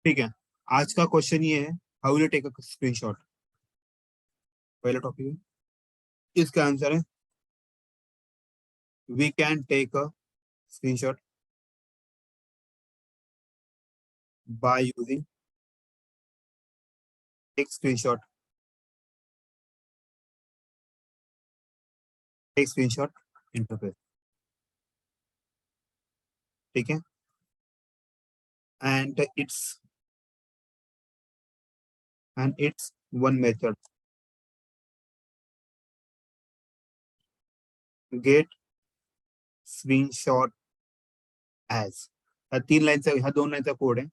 ठीक है, आज का क्वेश्चन ये है, how will take a screenshot. पहला टॉपिक है, इसका आंसर है we can take a screenshot by using take screenshot interface. ठीक है, and it's one method get screenshot as. हा 3 लाईनचा, ह्या 2 लाईनचा कोड आहे,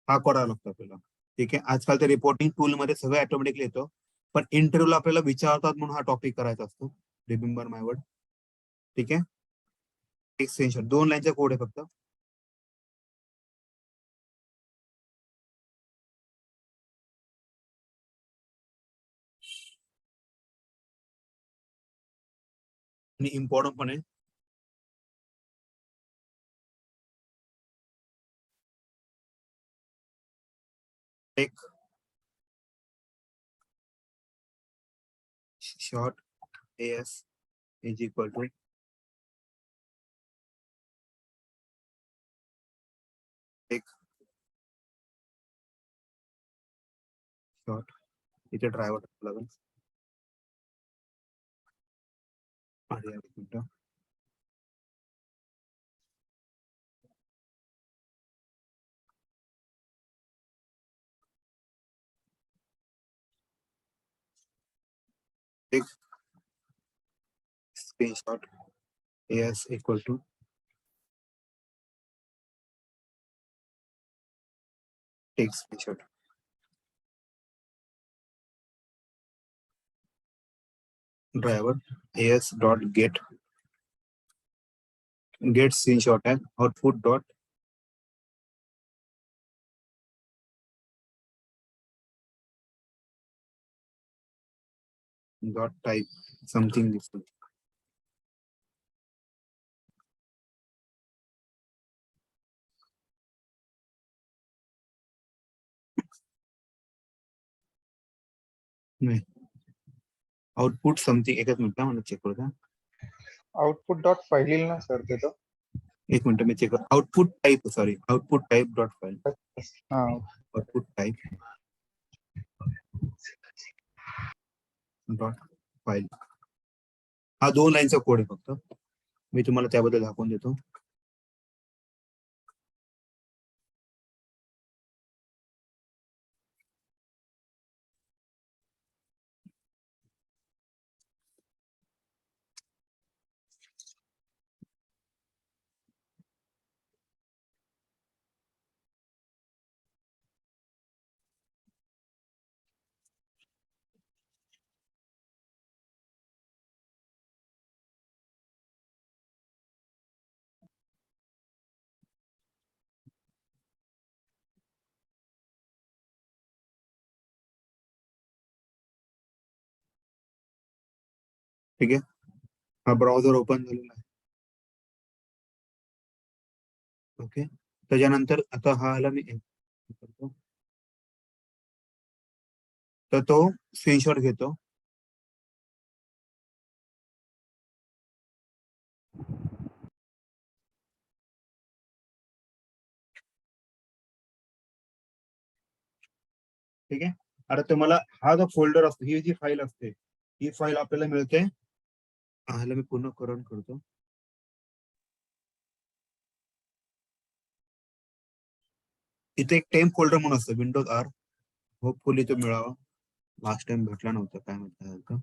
हा करावा लागतो आपल्याला. ठीक आहे, आजकाल ते रिपोर्टिंग टूल मध्ये सगळं ऑटोमॅटिकली येतो, पण इंटरव्ह्यूला आपल्याला विचारतात म्हणून हा टॉपिक करायचा असतो. Remember my word. ठीक आहे, एक स्क्रीनशॉट 2 लाईनचा कोड आहे फक्त. आणि इम्पॉर्टंट पण आहे. Take short s is equal to take short, इथे ड्रायव्हर टाकावं लागेल. आणि एक minute, take screenshot s equal to take screenshot driver s dot get screenshot है आउटपुट डॉट टाइप समथिंग दिसतो. नाही, आउटपुट समथिंग. एकच मिनिट मला चेक करू द्या. आउटपुट डॉट फाइल येईल ना सर तिथं. एक मिनिट मी चेक कर. Output type, sorry, output type dot file. हा आउटपुट टाइप डॉट फाइल. हा 2 लाईनचा कोड आहे फक्त, मी तुम्हाला त्याबद्दल दाखवून देतो. ठीक आहे, हा ब्राउझर ओपन झालेला आहे. ओके, त्याच्यानंतर आता हा आला, मी करतो तर तो स्क्रीनशॉट घेतो. ठीक आहे, आता तुम्हाला हा जो फोल्डर असतो, ही जी फाईल असते, ही फाईल आपल्याला मिळते. ह्याला मी पुन्हा करण करतो. इथे एक टेम्प फोल्डर म्हणून असतं, विंडोज आर. होपफुली तो मिळावा. लास्ट टाइम भेटला नव्हता, काय म्हणतात.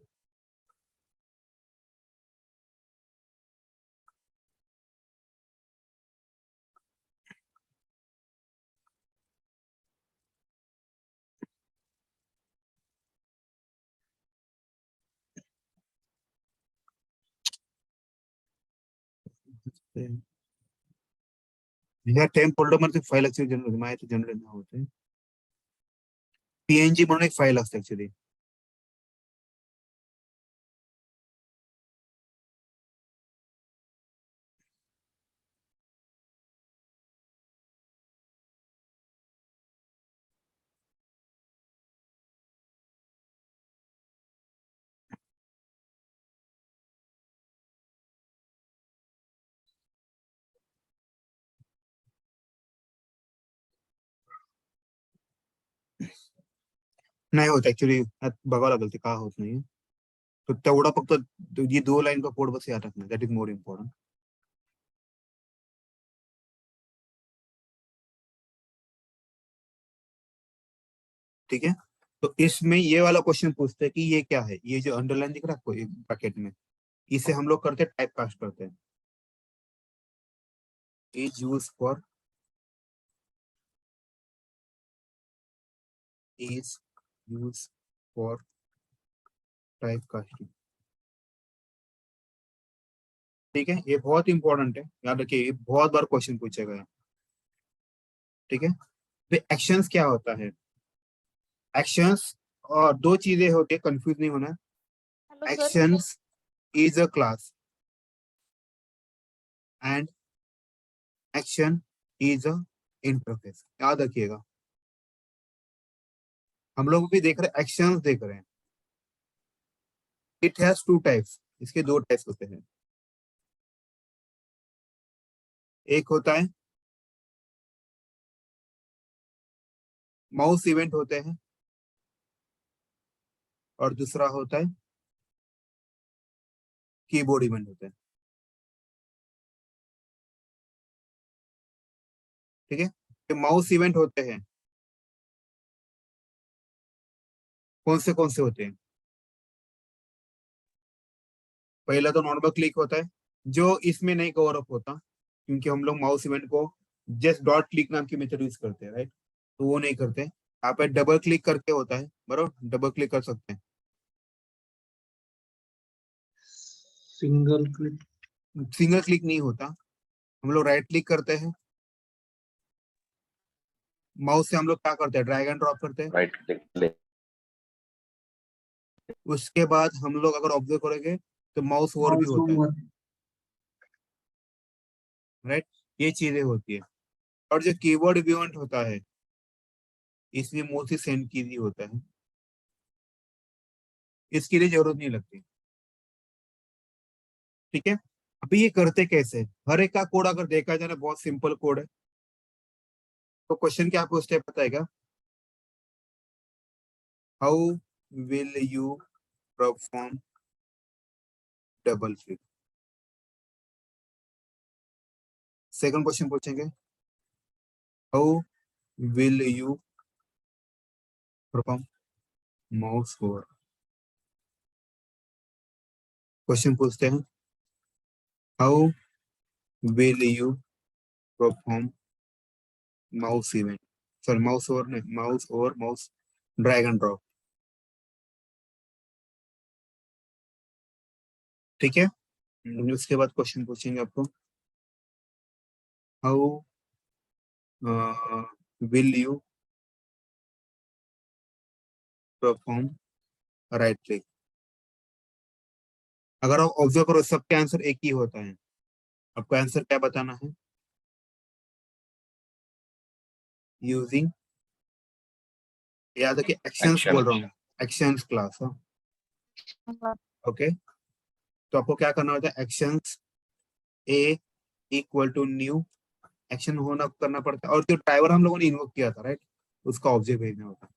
ह्या टेम्प फोल्डर मध्ये फाईल ऍक्च्युअली जनरेट होते, माहिती जनरेट नाही होते. पीएनजी म्हणून एक फाईल असते ऍक्च्युअली. नाही होत ऍक्च्युली, बघावं लागेल ते का होत नाही. तर तेवढा फक्त जी 2 लाईन का कोड बस याद रखना, दैट इज मोर इम्पोर्टेंट. ठीक है, तो इसमें ये वाला क्वेश्चन पूछते हैं कि ये क्या है, ये जो अंडरलाइन दिख रहा है आपको एक ब्रैकेट में, इसे हम लोग करते हैं टाइप कास्ट करते हैं. Is use for, is use for type casting. ठीक है, ये बहुत इंपॉर्टेंट है, याद रखिए, ये बहुत बार क्वेश्चन पूछेगा है. ठीक है, तो एक्शंस क्या होता है. एक्शंस और दो चीजें होती है, कंफ्यूज नहीं होना. Hello sir. Actions is a class and action is a interface, याद रखिएगा. हम लोग भी देख रहे हैं, एक्शंस देख रहे हैं. इट हैज 2 टाइप्स, इसके 2 टाइप्स होते हैं. एक होता है माउस इवेंट होते हैं, और दूसरा होता है कीबोर्ड इवेंट होते हैं. ठीक है, तो माउस इवेंट होते हैं, कौन से होते हैं. पहला तो नॉर्मल क्लिक होता है, जो इसमें नहीं कवर अप होता, क्योंकि हम लोग माउस इवेंट को जस्ट डॉट क्लिक नाम की मेथड यूज करते हैं, राइट. तो वो नहीं करते. यहाँ पे डबल क्लिक करके होता है, बराबर, डबल क्लिक कर सकते हैं. सिंगल क्लिक, सिंगल क्लिक नहीं होता, हम लोग राइट क्लिक करते हैं, माउस से हम लोग क्या करते हैं, ड्रैग एंड ड्रॉप करते हैं. राइट क्लिक, उसके बाद हम लोग अगर ऑब्जर्व करेंगे तो माउस ओवर भी होता है, राइट. ये चीजें होती है. और जो कीबोर्ड इवेंट होता है, इसमें मोस्टली सेंड की ही होता है, इसके लिए जरूरत नहीं लगती. ठीक है, अभी ये करते कैसे, हर एक का कोड अगर देखा जाए ना, बहुत सिंपल कोड है. तो क्वेश्चन क्या पूछते हैं पता है क्या, how will you perform double click. Second question पूछेंगे, how will you perform mouse over. Question पूछते हैं, how will you perform mouse event, sorry mouse over नहीं, mouse over, mouse drag and drop. ठीक है, उसके बाद क्वेश्चन पूछेंगे आपको, how will you perform right click. अगर आप ऑब्जर्व करो, सबके आंसर एक ही होता है. आपको आंसर क्या बताना है, यूजिंग, याद रखिए एक्शंस Action. बोल रहा हूँ, एक्शंस क्लास. ओके, तो आपको क्या करना होता है, actions a equal to new, action होना करना पड़ता है, और जो ड्राइवर हम लोगों ने इन्वोक किया था, राइट, उसका ऑब्जेक्ट भेजना होता है.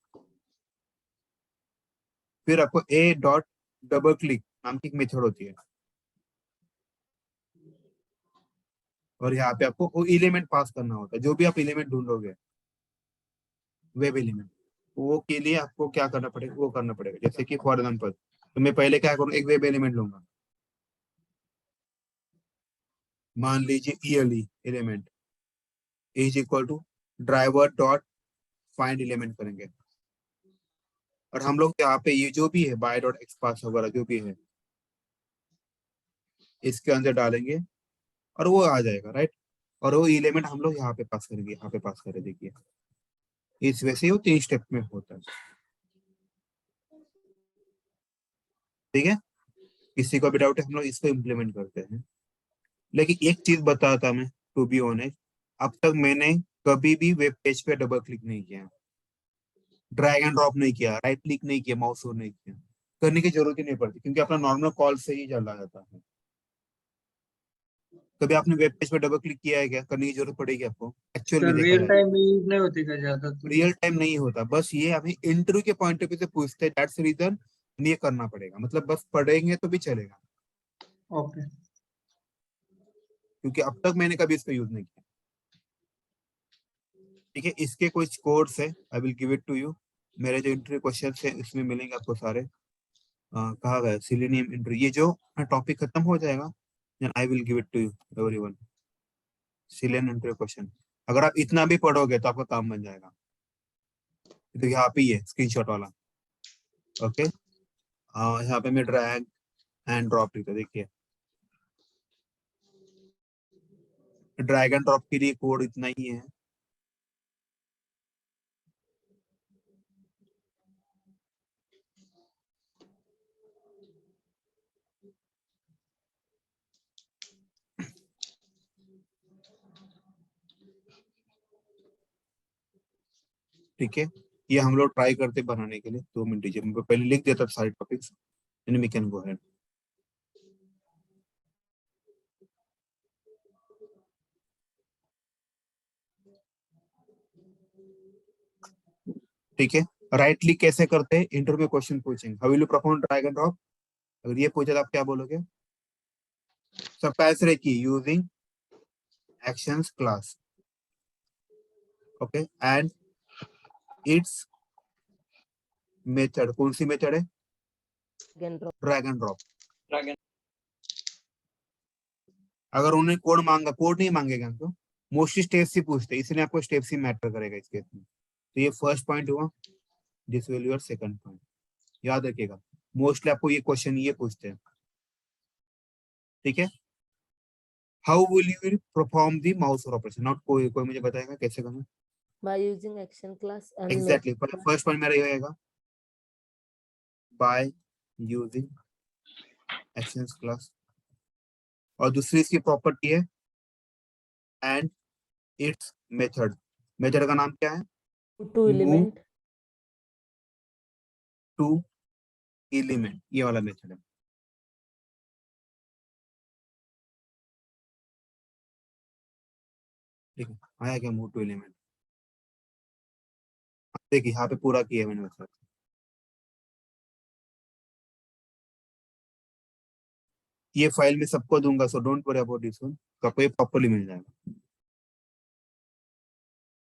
फिर आपको ए डॉट डबल क्लिक नाम की एक मेथड होती है, और यहाँ पे आपको वो एलिमेंट पास करना होता है, जो भी आप एलिमेंट ढूंढोगे, वेब एलिमेंट, वो के लिए आपको क्या करना पड़ेगा, वो करना पड़ेगा. जैसे कि फॉर एग्जाम्पल, तो मैं पहले क्या करूँ, एक वेब एलिमेंट लूंगा, मान लीजिए early element is equal to driver dot find element करेंगे, और हम लोग यहाँ पे ये जो भी है बाय डॉट एक्सपास वगैरह जो भी है, इसके अंदर डालेंगे और वो आ जाएगा, राइट. और वो एलिमेंट हम लोग यहाँ पे पास करेंगे, यहाँ पे पास करें, देखिए इस वजह से वो 3 स्टेप में होता है. ठीक है, किसी को भी डाउट है, हम लोग इसको इम्प्लीमेंट करते हैं. लेकिन एक चीज बताता मैं, टू बी ऑनेस्ट, अब तक मैंने कभी भी वेब पेज पे डबल क्लिक नहीं किया, ड्रैग एंड ड्रॉप नहीं किया, राइट क्लिक नहीं किया, माउस ओवर नहीं किया. करने की जरूरत ही नहीं पड़ती, क्योंकि अपना नॉर्मल कॉल से ही चला जाता है. कभी आपने वेब पेज पे डबल क्लिक किया है क्या? करने की जरूरत पड़ेगी आपको एक्चुअल में सर देखा रियल जाए। टाइम में यूज नहीं होती क्या ज्यादा तो? रियल टाइम नहीं होता, बस ये हमें इंटरव्यू के पॉइंट ऑफ व्यू से पूछते हैं, दैट्स रीजन ये करना पड़ेगा। मतलब बस पढ़ेंगे तो भी चलेगा, ओके क्योंकि अब तक मैंने कभी इसका यूज नहीं किया। ठीक है, इसके कुछ कोड्स है, I will give it to you. मेरे जो इंटरव्यू क्वेश्चन है इसमें मिलेंगे आपको सारे। कहा गया सिलेनियम इंटरव्यू, ये जो टॉपिक खत्म हो जाएगा then I will give it to you everyone. Selenium interview question, अगर आप इतना भी पढ़ोगे तो आपका काम बन जाएगा। तो यहाँ पे ही है स्क्रीनशॉट वाला। ओके, यहाँ पे मैं ड्रैग एंड ड्रॉप लिखता, देखिए ड्रैग एंड ड्रॉप के लिए कोड इतना ही है। ठीक है, ये हम लोग ट्राई करते बनाने के लिए। 2 मिनट दीजिए, मैं पहले लिख देता सारे topics, then we can go ahead. ठीक है, राइट क्लिक कैसे करते हैं? इंटरव्यू क्वेश्चन पूछेंगे, how will you perform drag and drop. अगर ये पूछे तो आप क्या बोलोगे? सरप्राइज की using actions class, okay, and it's method, कौन सी मेथड है? Drag and drop. अगर उन्हें कोड मांगा, कोड नहीं मांगेगा हमको, मोस्टली स्टेप से पूछते हैं, इसलिए आपको स्टेप से मैटर करेगा इस केस में। तो ये फर्स्ट पॉइंट हुआ, this will your second point. याद रखिएगा, मोस्टली आपको ये क्वेश्चन ये पूछते हैं। ठीक है, how will you perform the mouse operation, not कोई कोई मुझे बताएगा कैसे करना। by using action class and exactly, first point मेरा ये होएगा, बाय यूजिंग एक्शंस क्लास। और दूसरी इसकी प्रॉपर्टी है एंड इट्स मेथड। मेथड का नाम क्या है? to element टू एलिमेंट, ये वाला मेथड है। ठीक है, आया क्या मूव टू एलिमेंट? देखिए यहाँ पे पूरा किया मैंने वैसा। ये फाइल में सबको दूंगा, सो don't worry about this one, तो आपको ये प्रॉपर्ली मिल जाएगा।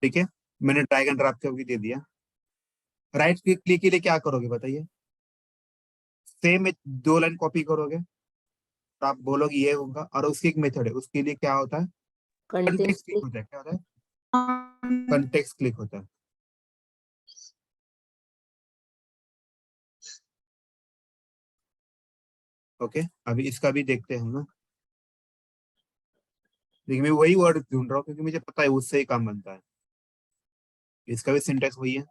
ठीक है, मैंने ड्रैग एंड ड्रॉप करके दे दिया। राइट क्लिक के लिए क्या करोगे बताइए? सेम 2 लाइन कॉपी करोगे तो आप बोलोगे ये होगा, और उसकी एक मेथड है, उसके लिए क्या होता है? contains कंटेक्स्ट क्लिक होता है। क्या होता है? कंटेक्स्ट क्लिक होता है। ओके, अभी इसका भी देखते हैं हम ना। देखिए मैं वही वर्ड ढूंढ रहा हूँ क्योंकि मुझे पता है उससे ही काम बनता है। इसका भी सिंटेक्स वही है,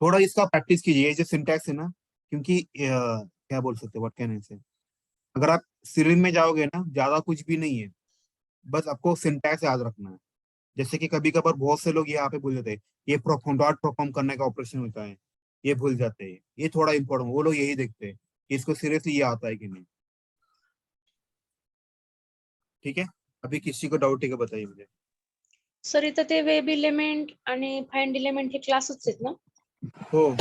थोड़ा इसका प्रैक्टिस कीजिए, ये जो सिंटेक्स है ना, क्योंकि क्या बोल सकते हैं, व्हाट कैन आई से, अगर आप सिरिल में जाओगे ना, ज्यादा कुछ भी नहीं है, बस आपको सिंटेक्स याद रखना है। जैसे कि कभी कभार बहुत से लोग यहाँ पे भूल जाते हैं, ये परफॉर्म डॉट परफॉर्म करने का ऑपरेशन होता है, ये भूल जाते हैं। ये थोड़ा इंपॉर्टेंट, वो लोग यही देखते हैं कि इसको सीरियसली ये आता है कि नहीं। ठीक है, अभी किसी को डाउट है क्या बताइए मुझे। सर इथं ते वेब इलिमेंट आणि फाइंड इलिमेंट हे क्लासच आहेत ना? हो,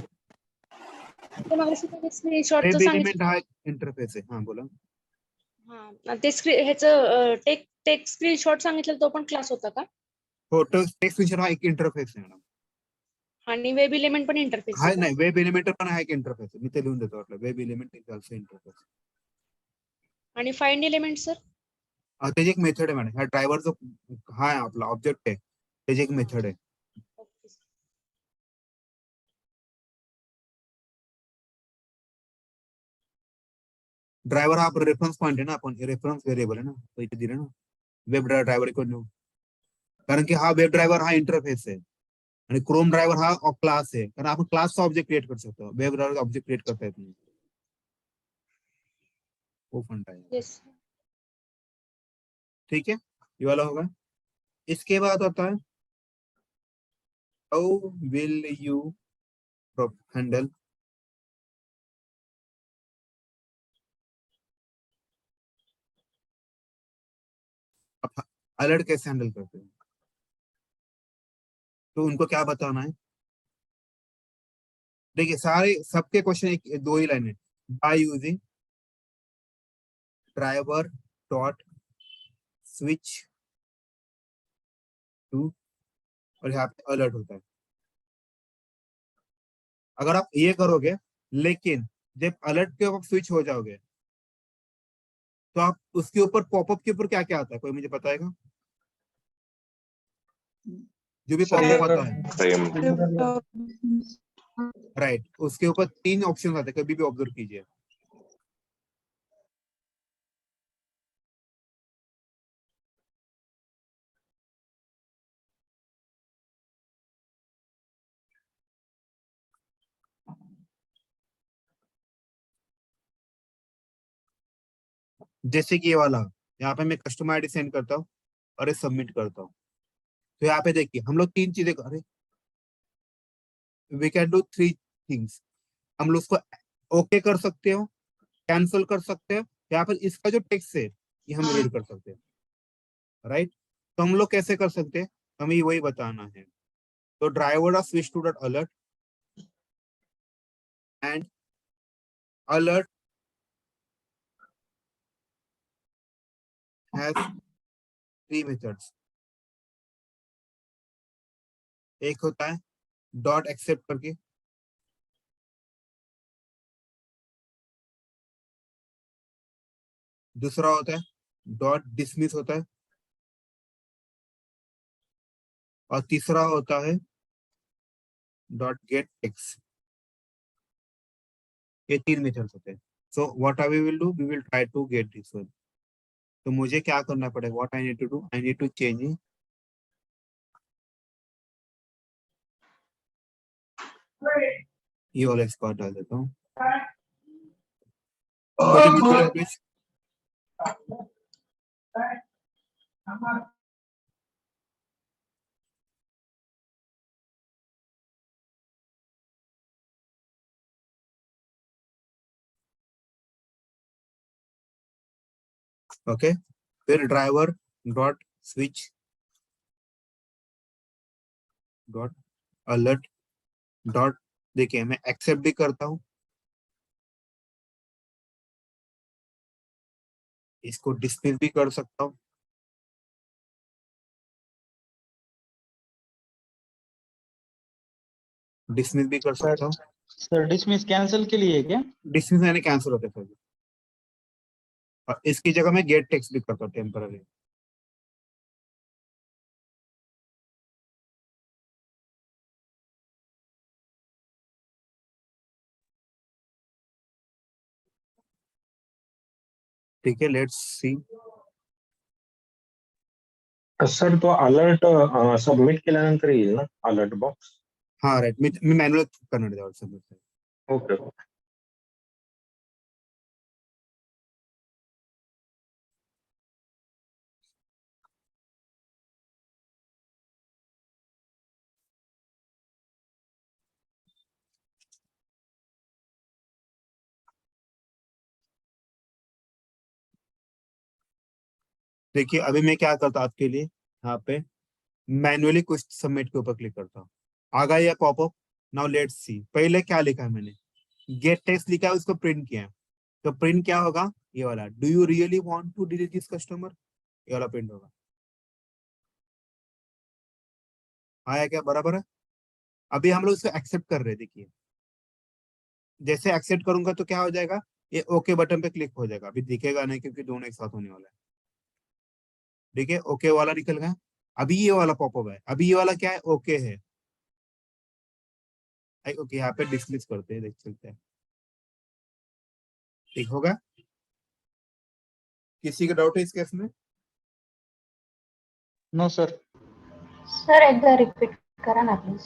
ते मला स्क्रीनशॉटचं वेब सांगितलं. एलिमेंट हा इंटरफेस आहे, हा बोला। हा ते ह्याचं टेक स्क्रीनशॉट सांगितलं तो पण क्लास होता का? हो, टेक्स्ट फीचर हा एक इंटरफेस आहे मॅडम। आणि वेब इलिमेंट पण इंटरफेस हा आहे का? नाही, वेब एलिमेंट पण हा एक इंटरफेस आहे, मी ते लिहून देतो वाटलं, web element is also interface. आणि फाइंड इलिमेंट सर? त्याची एक मेथड आहे मॅडम, ह्या ड्रायव्हर जो हा आहे आपला ऑब्जेक्ट आहे, त्याची एक मेथड आहे। ओके. ड्रायव्हर हा रेफरन्स पॉइंट आहे ना, आपण रेफरन्स व्हेरिएबल आहे ना, तो इथे दिले ना वेब ड्रायव्हर इकडून, कारण की हा वेब ड्रायव्हर हा इंटरफेस आहे आणि क्रोम ड्रायव्हर हा क्लास आहे, कारण आपण क्लासचा ऑब्जेक्ट क्रिएट करू शकतो, वेब ड्रायव्हर ऑब्जेक्ट क्रिएट करता येत नाही। वो फंडा है। येस. ठीक है, ये वाला होगा। इसके बाद होता है हाउ विल यू हैंडल अब अलर्ट कैसे हैंडल करते हैं, तो उनको क्या बताना है। देखिए सारे सबके क्वेश्चन एक दो ही लाइन है, by using driver dot switch to, और यहाँ पे अलर्ट होता है। अगर आप ये करोगे, लेकिन जब अलर्ट के ऊपर स्विच हो जाओगे तो आप उसके ऊपर पॉपअप के ऊपर क्या क्या आता है, कोई मुझे बताएगा? जो भी पॉपअप आता है, फ्रेम राइट, उसके ऊपर 3 ऑप्शन आते हैं, कभी भी ऑब्जर्व कीजिए। जैसे कि ये वाला, यहाँ पे मैं कस्टमर आईडी सेंड करता हूँ और ये सबमिट करता हूँ, तो यहाँ पे देखिए हम लोग 3 चीजें अरे वी कैन डू 3 थिंग्स। हम लोग उसको ओके कर सकते हो, कैंसिल कर सकते हैं, यहाँ पर इसका जो टेक्स्ट है ये हम रीड कर सकते हैं, राइट। तो हम लोग कैसे कर सकते हैं, हमें वही बताना है। तो driver of switch to dot alert and alert has 3 methods. एक होता है डॉट एक्सेप्ट करके, दूसरा होता है डॉट डिसमिस होता है, और तीसरा होता है डॉट गेट टेक्स्ट। ये 3 मेथड्स होते हैं। So what we will do, we will try to get this one. तो मुझे क्या करना पड़ेगा, what I need to do, I need to change ये वाला एक्सपर्ट डाल देता हूँ। ओके, फिर driver dot switch dot alert dot, देखिए मैं एक्सेप्ट भी करता हूँ, इसको डिस्मिस भी कर सकता हूँ, डिसमिस भी कर सकता हूँ। सर डिसमिस कैंसिल के लिए क्या? डिसमिस यानी कैंसिल होते सर, और इसकी जगह मैं गेट टेक्स्ट भी करता हूँ टेम्पररी। ठीक है, लेट्स सी। सर तो अलर्ट सबमिट केल्यानंतर येईल ना अलर्ट बॉक्स? हाँ राइट, मी मॅन्युअल करणार आहे सबमिट। ओके देखिए अभी मैं क्या करता हूँ आपके लिए, यहाँ पे मैन्युअली कुछ सबमिट के ऊपर क्लिक करता हूँ, आ गया ये पॉपअप। नाउ लेट्स सी, पहले क्या लिखा है मैंने, गेट टेक्स्ट लिखा है, उसको प्रिंट किया है। तो प्रिंट क्या होगा, ये वाला, do you really want to delete this customer, ये वाला प्रिंट होगा। आया क्या, बराबर है। अभी हम लोग इसको एक्सेप्ट कर रहे हैं, देखिए जैसे एक्सेप्ट करूंगा तो क्या हो जाएगा, ये ओके बटन पे क्लिक हो जाएगा। अभी दिखेगा नहीं क्योंकि दोनों एक साथ होने वाला है। ठीक है, ओके वाला निकल गया। अभी ये वाला पॉपअप है, अभी ये वाला क्या है, ओके है। ओके, यहाँ पे डिसमिस करते हैं, देख चलते हैं, ठीक होगा। किसी का डाउट है इस केस में? No sir. सर एकदा रिपीट करा ना प्लीज।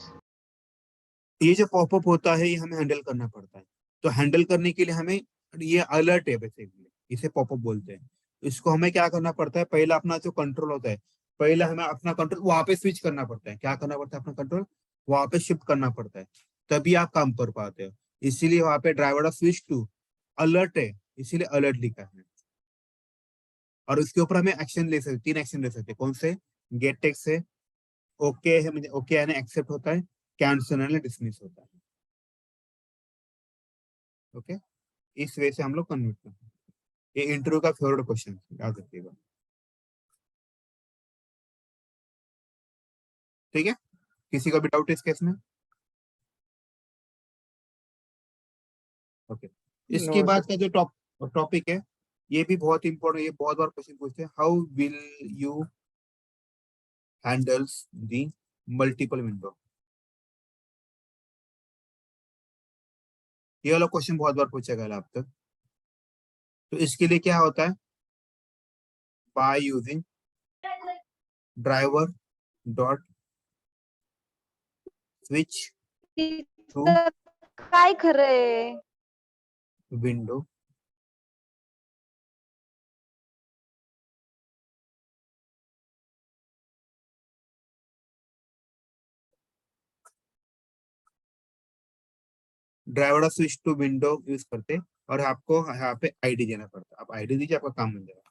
ये जो पॉपअप होता है ये हमें हैंडल करना पड़ता है। तो हैंडल करने के लिए हमें, ये अलर्ट है बेसिकली, इसे पॉपअप बोलते हैं। इसको हमें क्या करना पड़ता है, पहला अपना जो कंट्रोल होता है, पहले हमें अपना कंट्रोल वहां पे स्विच करना पड़ता है। क्या करना पड़ता है, अपना कंट्रोल वहां पे शिफ्ट करना पड़ता है, तभी आप काम कर पाते हो। इसीलिए वहां पे driver of switch to alert है, इसीलिए अलर्ट लिखा है। और उसके ऊपर हमें एक्शन ले सकते, 3 एक्शन ले सकते हैं। कौन से? गेट टेक्स्ट से ओके है, मुझे ओके यानी एक्सेप्ट होता है, कैंसिल यानी डिसमिस होता है। ओके, इस वे से हम लोग कन्वर्ट करते हैं। ये इंटरव्यू का फेवरेट क्वेश्चन याद रखिएगा। ठीक है, किसी का भी डाउट इस केस में? ओके, इसके No, बाद का जो टॉपिक है ये भी बहुत इंपॉर्टेंट, ये बहुत बार क्वेश्चन पूछते हैं। How will you handles the multiple window? ये वाला क्वेश्चन बहुत बार पूछा गया है अब तक। तो इसके लिए क्या होता है? By using driver dot switch to काय खरंय? Window driver dot switch to window use करते और आपको यहाँ पे आईडी देना पड़ता है। आप आईडी दीजिए, आपका काम बन जाएगा।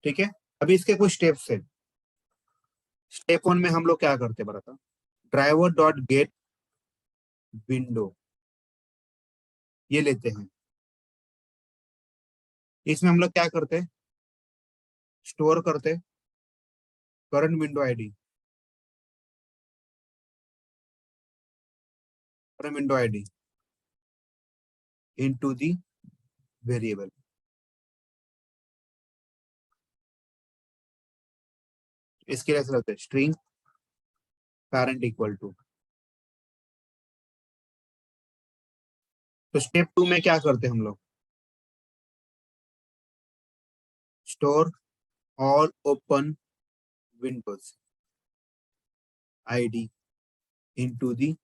ठीक है, अभी इसके कुछ स्टेप्स है। स्टेप 1 में हम लोग क्या करते हैं बता, ड्राइवर डॉट गेट विंडो ये लेते हैं। इसमें हम लोग क्या करते हैं? स्टोर करते current window ID, current window ID into the variable. इसके लिए ऐसा होता है स्ट्रिंग पैरेंट इक्वल टू। तो स्टेप 2 में क्या करते हैं हम लोग? Store all open Windows ID into the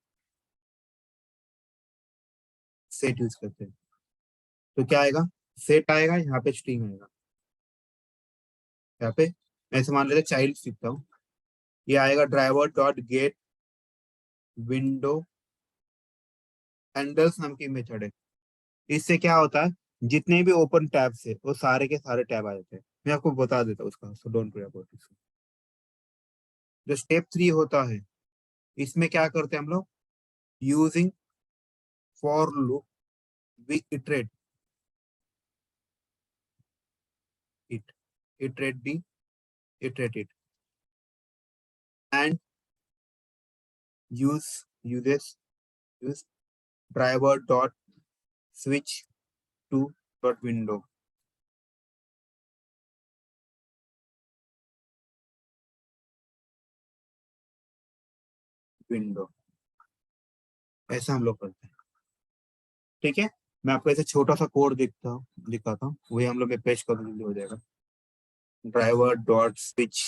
set use करते हैं। तो क्या आएगा? सेट आएगा, यहाँ पे स्ट्रिंग आएगा। यहाँ पे ऐसे मान लेते चाइल्ड सीखता हूँ, ये आएगा driver dot gate window handles नाम की मेथड है। इससे क्या होता है, जितने भी ओपन टैब्स है वो सारे के सारे टैब आ जाते हैं। मैं आपको बता देता हूँ उसका, so don't worry about it. जो स्टेप 3 होता है, इसमें क्या करते हैं हम लोग? Using for loop we iterate it, iterate the iterate it and use driver dot switch to dot window window. ऐसा हम लोग करते हैं। ठीक है, मैं आपको ऐसे छोटा सा कोड दिखाता हूँ, वही हम लोग में पेश कर हो जाएगा। ड्राइवर डॉट स्विच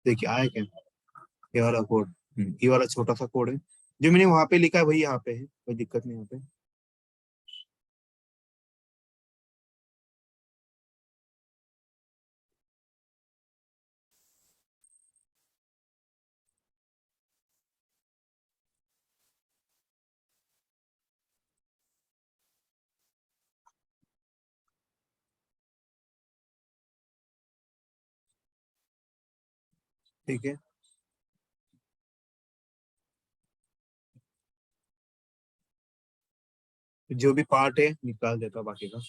देखिए आया क्या? ये वाला कोड, ये वाला छोटा सा कोड है जो मैंने वहां पे लिखा है, वही यहाँ पे है, कोई दिक्कत नहीं यहाँ पे। ठीक है, जो भी पार्ट है निकाल देता हूँ बाकी का।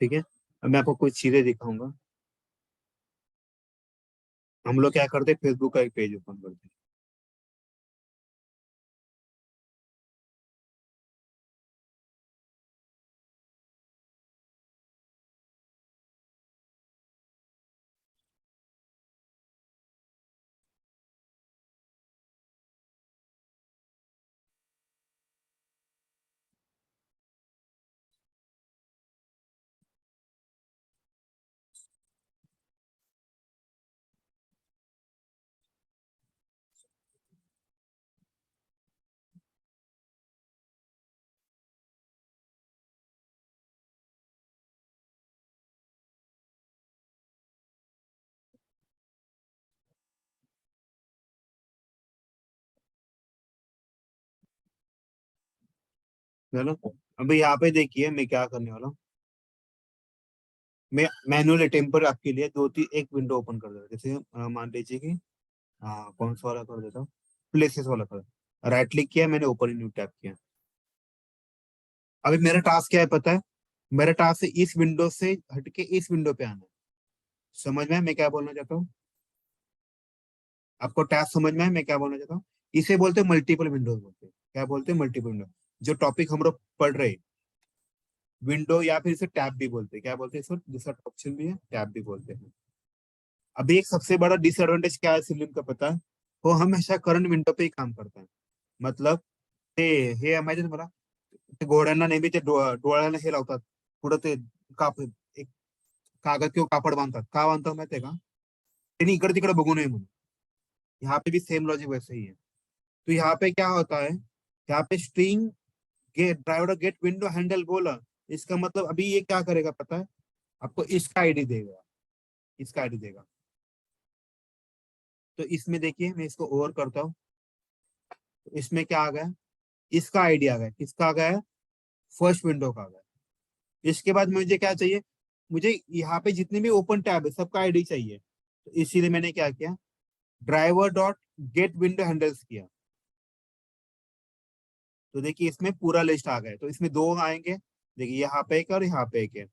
ठीक है, अब मैं आपको कुछ चीजें दिखाऊंगा। हम लोग क्या करते हैं, फेसबुक का एक पेज ओपन करते हैं। चलो अभी यहाँ पे देखिए मैं क्या करने वाला हूँ। मैं मैनुअल टेम्पर आपके लिए दो तीन एक विंडो ओपन कर देता हूँ। जैसे मान लीजिए कि कौन सा वाला कर देता हूँ, प्लेसेस वाला कर, राइट क्लिक किया मैंने, ओपन न्यू टैब किया। अभी मेरा टास्क क्या है पता है, मेरा टास्क है इस विंडो से हटके इस विंडो पे आना है। समझ में है मैं क्या बोलना चाहता हूँ? आपको टास्क समझ में है मैं क्या बोलना चाहता हूँ? इसे बोलते हैं मल्टीपल विंडोज बोलते हैं। क्या बोलते हैं? Multiple window. जो टॉपिक हम लोग पढ़ रहे हैं, विंडो या फिर इसे टैब भी बोलते हैं। क्या बोलते हैं इसको? दूसरा ऑप्शन भी है, टैब भी बोलते हैं। अभी एक सबसे बड़ा डिसएडवांटेज क्या है सिलिम का पता है? वो हमेशा करंट विंडो पे ही काम करता है। मतलब हे माहिती तुम्हाला, ते घोड्यांना नेहमी ते डोळ्याला हे लावतात, पुढे ते एक कागद किंवा कापड बांधतात, का बांधतात माहितीये का? त्यांनी इकडे तिकडे बघू नये म्हणून। यहाँ पे भी सेम लॉजिक वैसे ही है। तो यहाँ पे क्या होता है, यहाँ पे string get driver get window handle बोला, इसका मतलब अभी ये क्या करेगा पता है आपको? इसका आईडी देगा, इसका आईडी देगा। तो इसमें देखिए मैं इसको ओवर करता हूँ, तो इसमें क्या आ गया? इसका आईडी आ गया। किसका आ गया? फर्स्ट विंडो का आ गया। इसके बाद मुझे क्या चाहिए? मुझे यहाँ पे जितने भी ओपन टैब है सबका आईडी चाहिए। तो इसीलिए मैंने क्या किया, driver dot gate window handles किया। तो देखिए इसमें पूरा लिस्ट आ गया। तो इसमें दो आएंगे, देखिए यहाँ पे एक और यहाँ पे एक है,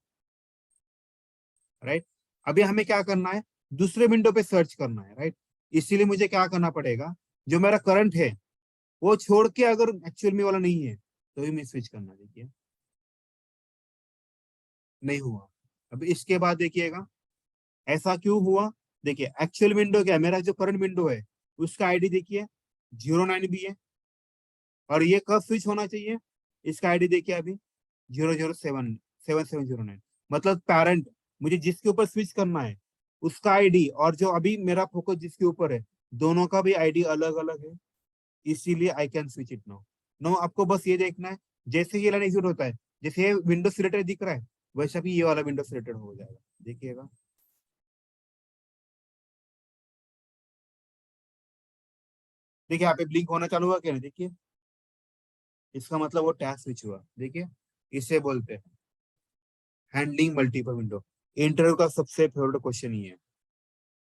राइट। अभी हमें क्या करना है, दूसरे विंडो पे सर्च करना है, राइट। इसीलिए मुझे क्या करना पड़ेगा, जो मेरा करंट है वो छोड़ के अगर एक्चुअल में वाला नहीं है तो भी मैं स्विच करना। देखिए नहीं हुआ। अब इसके बाद देखिएगा ऐसा क्यों हुआ। देखिए एक्चुअल विंडो क्या है, मेरा जो करंट विंडो है उसका आईडी देखिए 09 भी है, और ये कब स्विच होना चाहिए, इसका आईडी देखिए अभी 0077709। मतलब पैरेंट मुझे जिसके ऊपर स्विच करना है उसका आईडी, और जो अभी मेरा फोकस जिसके ऊपर है दोनों का भी आईडी अलग अलग है। इसीलिए I can switch it now. No आपको बस ये देखना है, जैसे ये लाइन एग्जिट होता है, जैसे ये विंडो सिलेक्टेड दिख रहा है वैसा भी ये वाला विंडो सिलेक्टेड हो जाएगा। देखिएगा देखिए यहाँ पे ब्लिंक होना चालू हुआ क्या नहीं, देखिए इसका मतलब वो टैब स्विच हुआ। देखिए इसे बोलते हैं हैंडलिंग मल्टीपल विंडो। इंटरव्यू का सबसे फेवरेट क्वेश्चन ही है,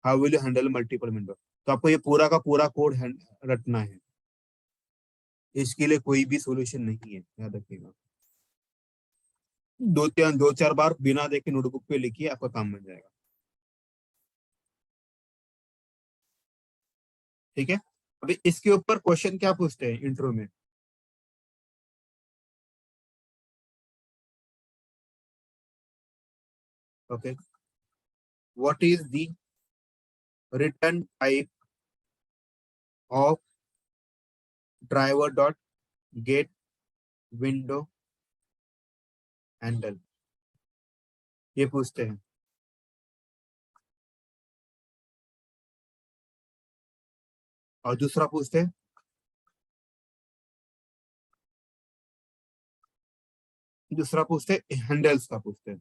how will you handle multiple window. तो आपको ये पूरा का पूरा कोड रटना है, इसके लिए कोई भी सॉल्यूशन नहीं है, याद रखिएगा। दो चार बार बिना देखे नोटबुक पे लिखिए, आपका काम बन जाएगा। ठीक है। अभी इसके ऊपर क्वेश्चन क्या पूछते हैं इंटरव्यू में, okay, what is the return type of driver dot gate window handle, ये पूछते हैं। और दूसरा पूछते हैं, हैंडल्स का पूछते हैं।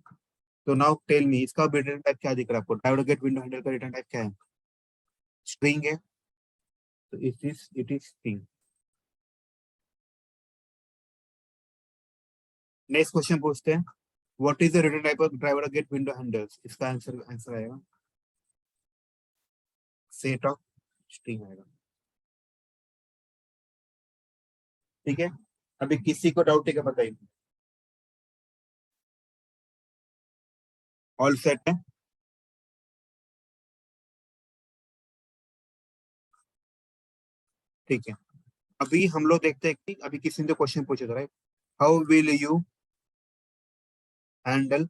तो नाउ टेल मी, इसका रिटर्न टाइप क्या दिख रहा है आपको? ड्राइवर गेट विंडो हैंडल का रिटर्न टाइप क्या है? स्ट्रिंग है, तो it is string. Next question पूछते हैं, what is the return type of driver get window handles. इसका आंसर आएगा सेट ऑफ स्ट्रिंग आएगा। ठीक है। अभी किसी को डाउट है क्या बताइए? ऑल सेट है। ठीक है। अभी हम लोग देखते हैं कि अभी किसी ने तो क्वेश्चन पूछा था, right, how will you handle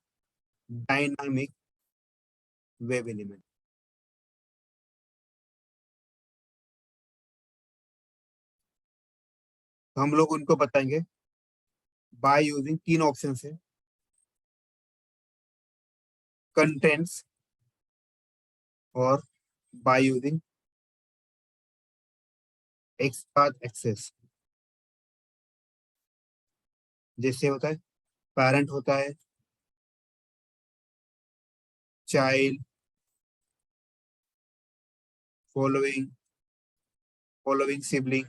dynamic web element. तो हम लोग उनको बताएंगे बाय यूजिंग तीन ऑप्शन है, कंटेंट्स और बाय यूजिंग एक्सपाथ एक्सेस। जैसे होता है पेरेंट होता है, चाइल्ड, फॉलोइंग, फॉलोइंग सिबलिंग,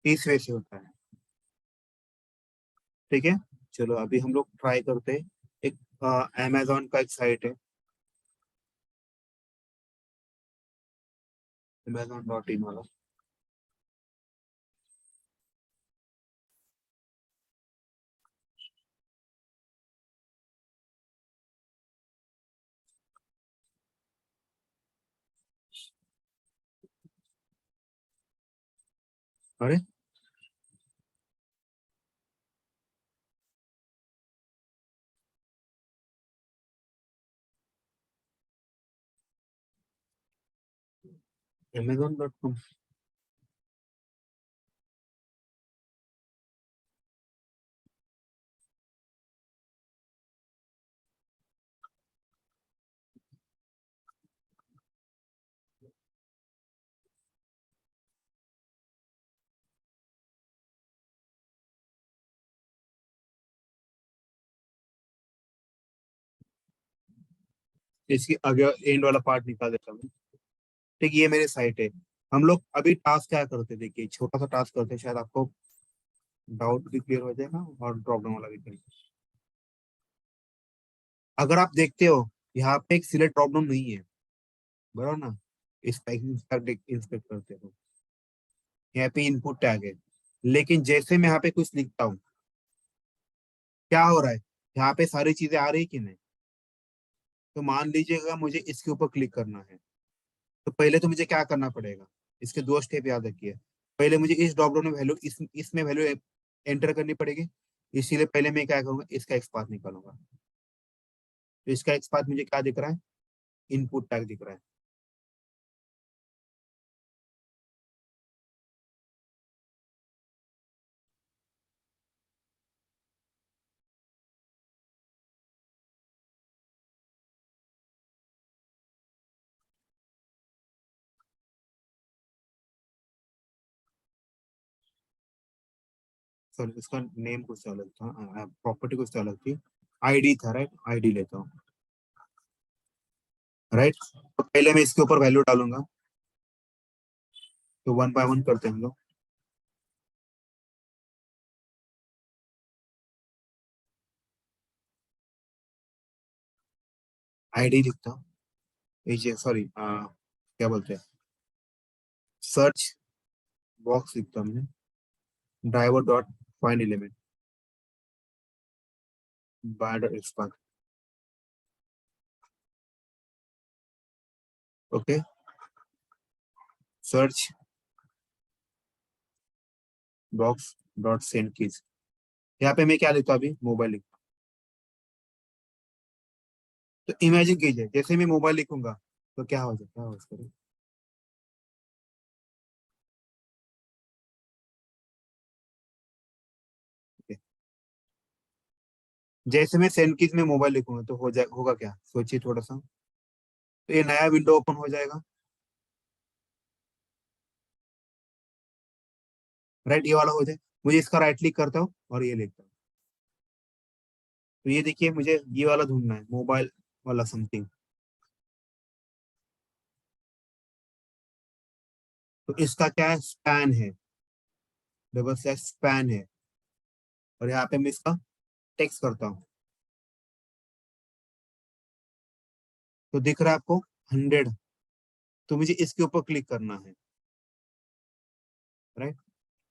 इस वे से होता है। ठीक है, चलो अभी हम लोग ट्राई करते हैं। एक अमेजोन का एक साइट है, amazon.in वाला। अरे amazon.com। इसकी आगे एंड वाला पार्ट निकाल देता हूँ। ठीक, ये मेरे साइट है। हम लोग अभी टास्क क्या करते हैं, देखिए छोटा सा टास्क करते हैं, शायद आपको डाउट भी क्लियर हो जाएगा और प्रॉब्लम वाला भी clear। अगर आप देखते हो यहाँ पे एक सिलेक्ट प्रॉब्लम नहीं है, बराबर ना। इसका इंस्पेक्ट करते हो, यहाँ पे इनपुट टैग है, लेकिन जैसे मैं यहाँ पे कुछ लिखता हूँ, क्या हो रहा है, यहाँ पे सारी चीजें आ रही कि नहीं। तो मान लीजिएगा मुझे इसके ऊपर क्लिक करना है, तो पहले तो मुझे क्या करना पड़ेगा, इसके दो स्टेप याद रखिए। पहले मुझे इस ड्रॉप डाउन में वैल्यू इसमें वैल्यू एंटर करनी पड़ेगी। इसीलिए पहले मैं क्या करूंगा, इसका एक्सपाथ निकालूंगा। तो इसका एक्सपाथ मुझे क्या दिख रहा है, इनपुट टैग दिख रहा है। सॉरी, इसका नेम कुछ अलग था, प्रॉपर्टी कुछ अलग थी, आईडी था, राइट। आईडी लेता हूँ, राइट। तो पहले मैं इसके ऊपर वैल्यू डालूंगा, तो वन बाय वन करते हैं हम लोग। आईडी लिखता हूँ, सॉरी क्या बोलते हैं, सर्च बॉक्स लिखता हूँ मैं, driver dot find element by dot XPath. Okay, search box dot send keys. यहाँ पे मैं क्या लिखता हूँ, अभी मोबाइल लिखता हूँ। तो इमेजिन कीजिए, जैसे मैं मोबाइल लिखूंगा तो क्या हो जाए, क्या हो जाए। जैसे मैं सेंड कीज में मोबाइल लिखूंगा तो हो जाए, होगा क्या, सोचिए थोड़ा सा। तो ये नया विंडो ओपन हो जाएगा, राइट। ये वाला हो जाए, मुझे इसका राइट क्लिक करता हूँ और ये लिखता हूँ। तो ये देखिए, मुझे ये वाला ढूंढना है, मोबाइल वाला समथिंग। तो इसका क्या है, स्पैन है, डबल स्लैश स्पैन है। और यहाँ पे मैं इसका टेक्स्ट करता हूँ, तो दिख रहा है आपको 100। तो मुझे इसके ऊपर क्लिक करना है, right.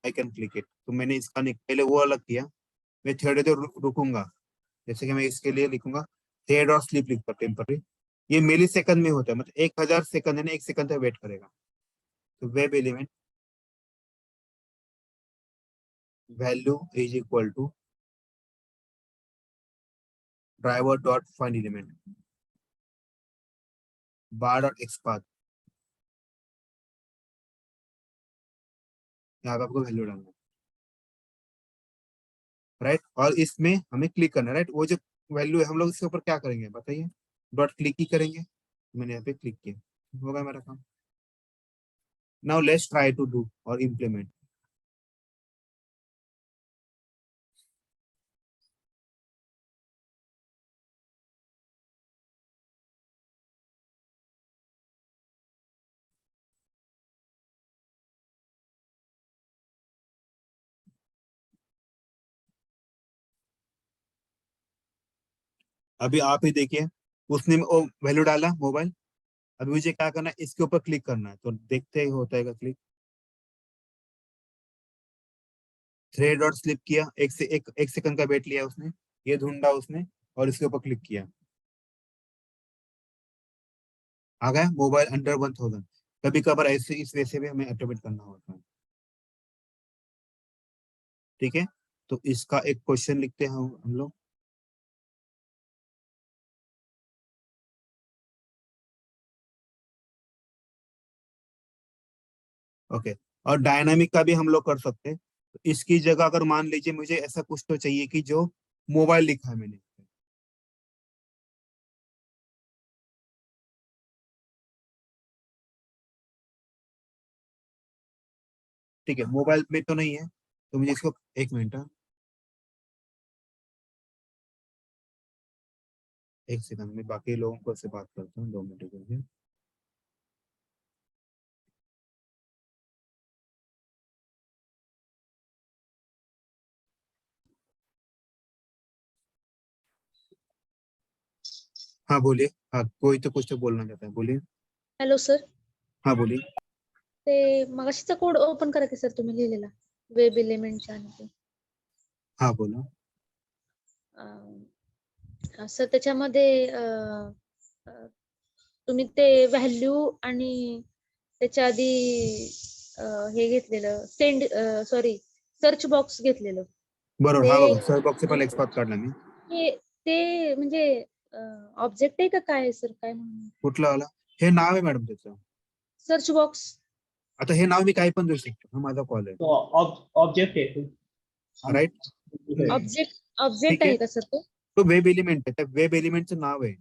I can click it. तो मैंने इसका पहले वो अलग किया, मैं थर्ड तो रुकूंगा। जैसे कि मैं इसके लिए लिखूंगा थर्ड और स्लीप लिखता टेम्पररी। ये मिली सेकंड में होता है, मतलब 1000 सेकंड है ना, 1 सेकंड तक वेट करेगा। तो web element value is equal to driver dot find element by dot xpath. यहाँ पे आपको वैल्यू डालना है, राइट। और इसमें हमें क्लिक करना है, राइट। वो जो वैल्यू है, हम लोग इसके ऊपर क्या करेंगे बताइए, डॉट क्लिक ही करेंगे। मैंने यहाँ पे क्लिक किया, होगा मेरा काम। Now let's try to do और इम्प्लीमेंट। अभी आप ही देखिए, उसने वो वैल्यू डाला मोबाइल, अभी मुझे क्या करना है, इसके ऊपर क्लिक करना है, तो देखते ही होता है क्लिक। 3 डॉट स्लिप किया, एक सेकंड का वेट लिया उसने, ये ढूंढा उसने और इसके ऊपर क्लिक किया, आ गया मोबाइल अंडर 1000। कभी कभार ऐसे इस वजह से भी हमें ऑटोमेट करना होता है। ठीक है, तो इसका एक क्वेश्चन लिखते हैं हम लोग। ओके, और डायनामिक का भी हम लोग कर सकते हैं। तो इसकी जगह अगर मान लीजिए मुझे ऐसा कुछ तो चाहिए कि जो मोबाइल लिखा है मैंने, ठीक है, मोबाइल में तो नहीं है, तो मुझे इसको एक मिनट, एक सेकंड में बाकी लोगों को से बात करता हूँ, 2 मिनट के लिए। हाँ बोलिए, हाँ कोई तो कुछ तो बोलना चाहता है, बोलिए। हॅलो सर, हाँ बोलिए। ते मगाशीचा कोड ओपन करा की सर तुम्ही लिहिलेला वेब एलिमेंटच्या आणि ते हाँ बोलो। सर त्याच्यामध्ये तुम्ही ते व्हॅल्यू आणि त्याच्या आधी हे घेतलेलं सेंड सॉरी सर्च बॉक्स घेतलेलं बरोबर, हा ते बघा सर्च बॉक्स पण एक्सपार्ट काढला मी। ते म्हणजे ऑब्जेक्ट आहे का काय आहे सर, काय म्हणून कुठला वाला? हे नाव आहे मॅडम त्याचं। सर्च बॉक्स आता हे नाव मी काही पण देऊ शकतो, हा माझा कॉल आहे, तो ऑब्जेक्ट है राईट? ऑब्जेक्ट आहे. आहे का सर तो? तो वेब एलिमेंट आहे, त्या वेब एलिमेंटचं नाव आहे।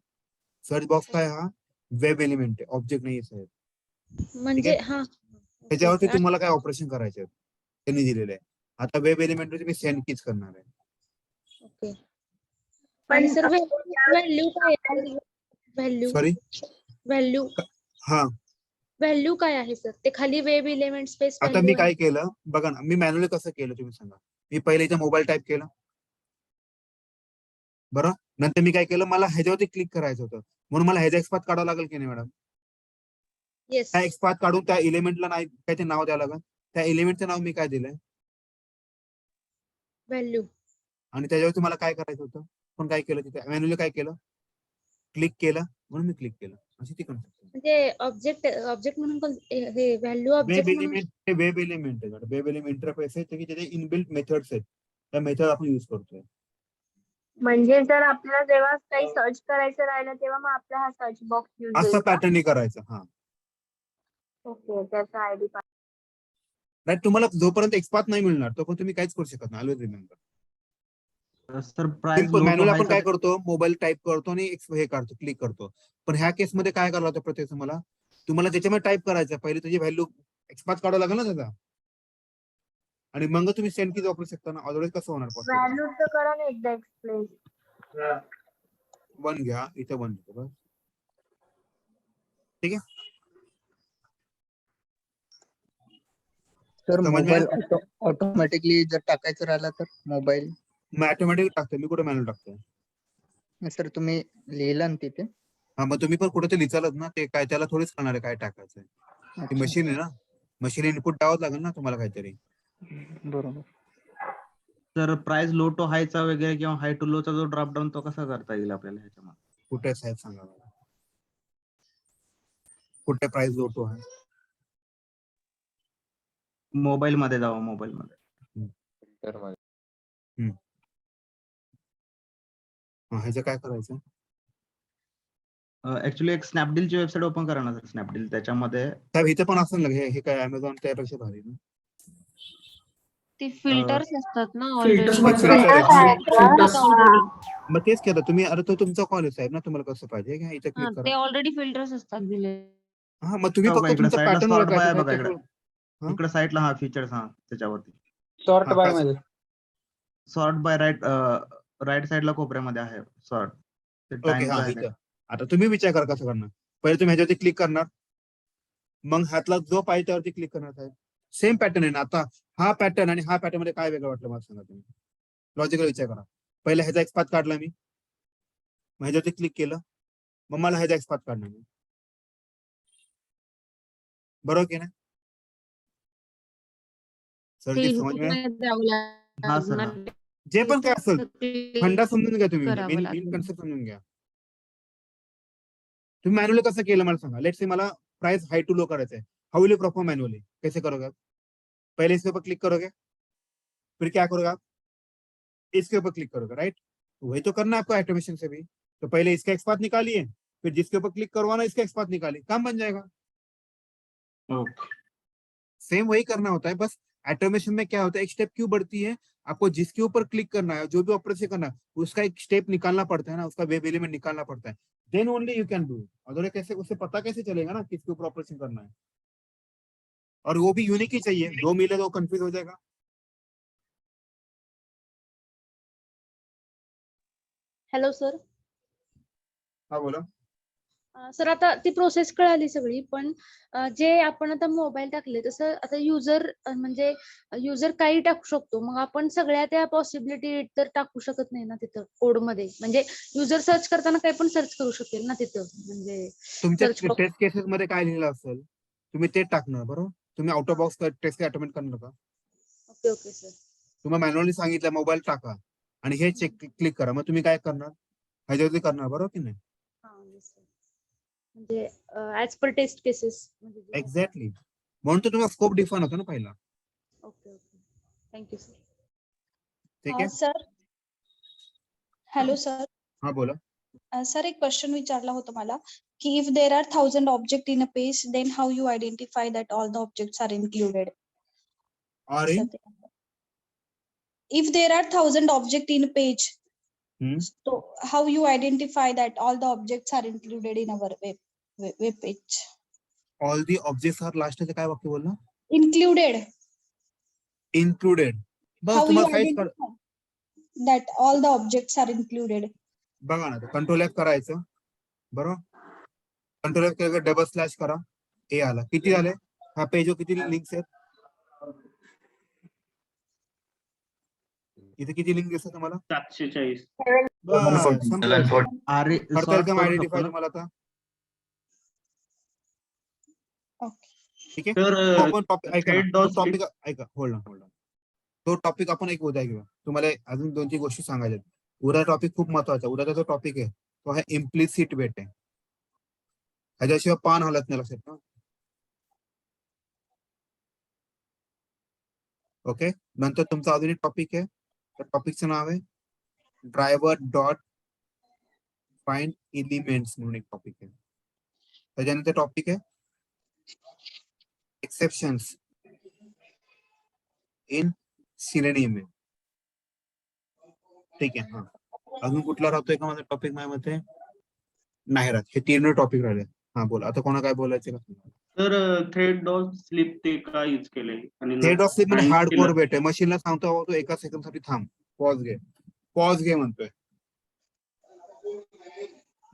सर्च बॉक्स काय हा वेब एलिमेंट आहे, ऑब्जेक्ट नाही आहे साहेब। म्हणजे हा त्याच्यावरती तुम्हाला काय ऑपरेशन करायचे आहेत, त्यांनी दिलेलं आहे। आता वेब एलिमेंट मी सेंड कीच करणार आहे। ओके, आणि सर व्हॅल्यू काय आहे? व्हॅल्यू सॉरी, व्हॅल्यू हा व्हॅल्यू काय आहे सर? ते खाली वेब एलिमेंट स्पेस आता मी काय केलं बघा ना, मी मॅन्युअली कसं केलं तुम्ही सांगा। मी पहिले इथे मोबाईल टाईप केला, बरं, नंतर मी काय केलं, मला ह्याच्यावरती क्लिक करायचं होतं, म्हणून मला ह्याचा एक्सपाथ काढावं लागेल की नाही मॅडम? येस त्या एक्सपाथ काढून त्या एलिमेंटला नाही काय ते नाव द्यावं लागेल, त्या एलिमेंटचं नाव मी काय दिलंय व्हॅल्यू आणि त्याच्यावरती मला काय करायचं होतं, पण काय केलं तिथे मॅन्युअली काय केलं, क्लिक केलं, म्हणून मी क्लिक केलं, अशी ती कन्सेप्ट। म्हणजे ऑब्जेक्ट म्हणून पण हे व्हॅल्यू वेब ऑब्जेक्ट म्हणून एलिमेंट हे वेब एलिमेंट आहे, वेब एलिमेंट इंटरफेस आहे, की त्याचे इनबिल्ट मेथड्स आहेत, त्या मेथड आपण यूज करतोय। म्हणजे जर आपल्याला जेव्हा काही सर्च करायचं राहिलं तेव्हा मग आपला हा सर्च बॉक्स यूज असं होईल का? पॅटर्न करायचं, हा ओके, त्याचा आयडी राईट। तुम्हाला जोपर्यंत एक्सपाथ नाही मिळणार तोपर्यंत तुम्ही काहीच करू शकत नाही, always remember. Sir price simple लो तो मॅन्युअल हाय आपण काय करतो, मोबाईल टाईप करतो आणि हे काढतो, क्लिक करतो, पण ह्या केसमध्ये काय करावं लागतं प्रत्येक तुम्हाला त्याच्यामध्ये टाईप करायचं, पहिले तुझी व्हॅल्यू एक्सपाथ काढावं लागेल ना त्याचा, आणि मग तुम्ही सेंड की वापरू शकता ना, अदरवाईज कसं होणार possible? व्हॅल्यूचं करा ना एकदा एक्सप्लेन. वन घ्या, इथे वन घेतो बस, ठीक आहे। सर समझ में मोबाईल ऑटोमॅटिकली जर टाकायचं राहिलं तर मोबाईल मी ऑटोमॅटिक टाकतो, मी कुठे मॅन्युअल टाकतो? सर तुम्ही लिहिलं ना तिथे? हा, मग तुम्ही पण कुठे ते लिहिचालच ना, ते काय त्याला थोडीच कळणार आहे काय टाकायचं, ती अच्छा, मशीन आहे ना, मशीन इनपुट द्यावंच लागेल ना तुम्हाला काहीतरी। बरोबर. सर प्राइस लो टू हायचा वगैरे किंवा हाय टू लोचा जो ड्रॉप डाऊन तो कसा करता येईल आपल्याला ह्याच्यामध्ये? कुठे आहे साहेब सांगा मला, कुठे प्राइस लोटो आहे? मोबाईल मध्ये जावा, मोबाईल मध्ये ह्याचं काय करायचं? ऍक्च्युली एक स्नॅपडीलची वेबसाईट ओपन करा ना सर, स्नॅपडील त्याच्यामध्ये साहेब इथे पण असं लगे हे काय अमेझॉन त्यापेक्षा भारी ना? ती फिल्टर्स असतात ना Filters ऑलरेडी. मध्ये फिल्टर्स ऑलरेडी मग तेच केलं तुम्ही, अरे तो तुमचा कॉल आहे साहेब ना, तुम्हाला कसं पाहिजे घ्या, इथे हा क्लिक ते करा, ऑलरेडी फिल्टर्स असतात दिले. हा मग तुम्ही बघा फक्त इकडे तुमचा साईडला पॅटर्न सॉर्ट बाय ओळखायचा, बघा, इकडे हा? इकडे साईडला हा फीचर्स, हा त्याच्यावरती सॉर्ट हा, बाय काय? मध्ये सॉर्ट बाय राईट साईडला कोपऱ्यामध्ये आहे सॉर्ट, ते ओके, ट्रायंगल हा आहे इथं। आता तुम्ही विचार करा कसं करणार, पहिले तुम्ही ह्याच्यावरती क्लिक करणार, मग हातला जो पाहिजे त्यावरती क्लिक करणार साहेब, सेम पॅटर्न आहे ना। आता हा पॅटर्न आणि हा पॅटर्न मध्ये काय वेगळं वाटलं मला सांगा तुम्ही, लॉजिकल विचार करा। पहिले ह्याचा एक्सपाथ काढला मी, मग ह्याच्यावरती क्लिक केलं मग मला ह्याचा एक्सपाथ काढणार आहे. बरोबर की नाही सर ते जी इनपुट समज में मध्ये द्यावं हा सर लागणार. हा. जे पण काय असेल फंडा समजून घ्या तुम्ही करावं मेन लागेल. कन्सेप्ट समजून घ्या. तुम्ही मॅन्युअली कसं केलं मला सांगा. लेट्स से मला प्राइस हाई टू लो करायचं है. How will you perform manually कैसे करोगे आप? पहले इसके ऊपर क्लिक करोगे फिर क्या करोगे आप इसके ऊपर क्लिक करोगे राइट. वही तो करना है आपको ऑटोमेशन से भी. तो पहले इसका एक्सपाथ निकालिए फिर जिसके ऊपर क्लिक करवाना इसका एक्सपाथ निकालिए काम बन जाएगा. ओके. सेम वही करना होता है बस ऑटोमेशन में क्या होता है एक स्टेप क्यों बढ़ती है आपको जिसके ऊपर क्लिक करना है जो भी ऑपरेशन करना है उसका एक स्टेप निकालना पड़ता है ना उसका वेब एलिमेंट निकालना पड़ता है then only you can do. अगर कैसे उससे पता कैसे चलेगा ना किसके ऊपर ऑपरेशन करना है और वो भी यूनिक ही चाहिए. दो मिले तो कंफ्यूज हो जाएगा. Hello sir. हाँ बोलो. सर आता ती प्रोसेस कळाली सगळी पण जे आपण आता मोबाईल टाकले तसं आता युजर म्हणजे युजर काही टाकू शकतो मग आपण सगळ्या त्या पॉसिबिलिटी तर टाकू शकत नाही ना तिथं कोड मध्ये म्हणजे युजर सर्च करताना काही पण सर्च करू शकेल ना तिथं म्हणजे तुमच्या search box- टेस्ट केसेस मध्ये काय लिहिलं असेल तुम्ही ते टाकणार बरोबर. तुम्ही out of box test automate करणार का. Okay okay sir. तुम्हाला मॅन्युअली सांगितलं मोबाईल टाका आणि हे चेक क्लिक करा मग तुम्ही काय करणार ह्याच्यावरती करणार बरोबर की नाही. म्हणजे ऍज पर टेस्ट केसेस म्हणजे एक्झॅक्टली म्हणून तर तुम्हाला स्कोप डिफाईन होतो ना पहिला. Okay okay thank you sir. ठीक आहे. Sir hello sir. हा बोला. सर एक क्वेश्चन विचारला होता मला की if there are 1000 object in a page then how you identify that all the objects are included. और If there are 1000 objects in a page, Hmm. so how you identify that all the objects are included in our web page? All the objects are last काय वाक्य बोलला Included. Included. बस How you तुम्हाला काहीच कर identify that all the objects are included? बघा ना control F करायचं बरोबर. कंट्रोल एफ केलं डबल स्लॅश करा ए आला किती झाले ह्या पेजवर किती लिंक्स आहेत इथे किती लिंक दिसतात तुम्हाला 740. बस, संपलं. अरे करता सॉर्ट येईल का करू आयडेंटिफाय शकतो ना. तुम्हाला आता. Okay. ठीक आहे. तर तो आपण टॉपिक ऐका ना thread तो dot टॉपिक ऐका होल्ड ऑन तो टॉपिक आपण एक उद्या घेऊया. तुम्हाला अजून 2-3 गोष्टी सांगायच्या आहेत. उद्या टॉपिक खूप महत्वाचा. उद्याचा जो टॉपिक आहे तो आहे इम्प्लिसिट वेट आहे. ह्याच्याशिवाय पान हलत नाही लक्षात ना. ओके नंतर तुमचा अजून एक टॉपिक आहे त्या टॉपिकचं नाव आहे ड्रायव्हर डॉट फाइंड एलिमेंट्स म्हणून एक टॉपिक आहे. त्याच्यानंतर टॉपिक आहे एक्सेप्शन्स इन सिलेनियम आहे. ठीक आहे. हा अजून कुठला राहतोय का माझा टॉपिक माझ्यामध्ये नाही राहत. हे 3 टॉपिक राहिले. हा बोला आता कोणा काय बोलायचं का. तर थ्रेड डॉट स्लिप ते का यूज केलंय आणि थ्रेड ऑफ स्लिप म्हणजे आणि हार्ड कोर killer. वेट आहे. मशीनला सांगतो तो एका सेकंड साठी थांब पॉज घे म्हणतोय.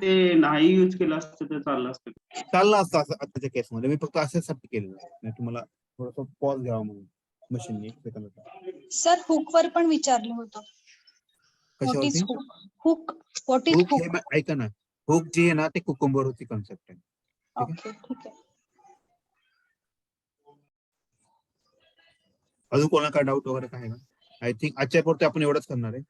ते नाही यूज केलं असतं तर चाललं असतं. चाललं असतं असं आताच्या केसमध्ये. मी फक्त अशासाठी केलेलं नाही तुम्हाला थोडस पॉज घ्यावा म्हणून मशीनने एक सेकंद. सर हुक वर पण विचारलं होतं. What is कशावरती hook? What is hook hook? हे ऐका ना हुक जी आहे ना ते कुकुंबर होती कन्सेप्ट आहे. Okay, ठीक आहे. अजून कोणाला काय डाऊट वगैरे काय ना. आय थिंक आजच्या पुरते आपण एवढंच करणार आहे.